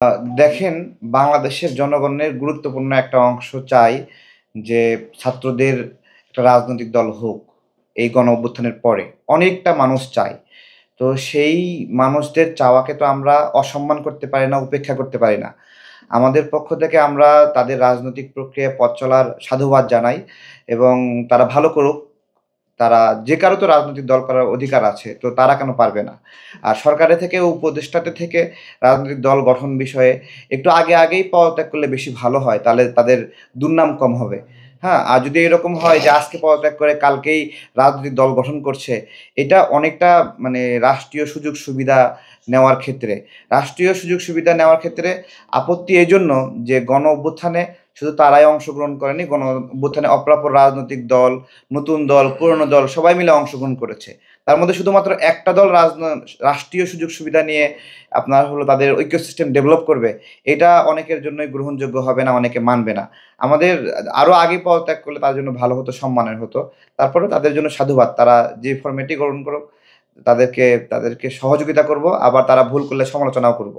আ দেখেন, বাংলাদেশের জনগণের গুরুত্বপূর্ণ একটা অংশ চায় যে ছাত্রদের একটা রাজনৈতিক দল হোক, এই গণ-অভ্যুত্থানের পরে। অনেকটা মানুষ চায়। তো সেই মানুষদের চাওয়াকে তো আমরা অসম্মান করতে পারি না, উপেক্ষা করতে পারি না। আমাদের পক্ষ থেকে আমরা তাদের রাজনৈতিক প্রক্রিয়ায় পথ চলার সাধুবাদ জানাই এবং তারা ভালো করুক। তারা যে কারো তো রাজনৈতিক দল করার অধিকার আছে। তো তারা কেন পারবে না? আর সরকারের থেকে উপদেষ্টাদের থেকে রাজনৈতিক দল গঠন বিষয়ে একটু আগেই পদত্যাগ করলে বেশি ভালো হয়। তাহলে তাদের দুর্নাম কম হবে। হ্যাঁ? আর যদি এরকম হয় যে আজকে পদত্যাগ করে কালকেই রাজনৈতিক দল গঠন করছে, এটা অনেকটা মানে রাষ্ট্রীয় সুযোগ-সুবিধা নেওয়ার ক্ষেত্রে। রাষ্ট্রীয় সুযোগ-সুবিধা নেওয়ার ক্ষেত্রে আপত্তি এজন্য যে গণ-অভ্যুত্থানে শুধু তারাই অংশগ্রহণ করেনি, গণ-অভ্যুত্থানে অপরাপর রাজনৈতিক দল, নতুন দল, পুরনো দল সবাই মিলে অংশগ্রহণ করেছে। তার মধ্যে শুধুমাত্র একটা দল রাষ্ট্রীয় সুযোগ-সুবিধা নিয়ে আপনার হলো তাদের ঐক্য সিস্টেম ডেভেলপ করবে। এটা অনেকের জন্যই গ্রহণযোগ্য হবে না, অনেকে মানবে না। আমাদের আরো আগে পদত্যাগ করলে তাদের জন্য ভালো হতো, সম্মানের হতো। তারপরেও তাদের জন্য সাধুবাদ। তারা যে ফরমেটই গ্রহণ করুক, তাদেরকে তাদেরকে সহযোগিতা করব। আবার তারা ভুল করলে সমালোচনাও করব।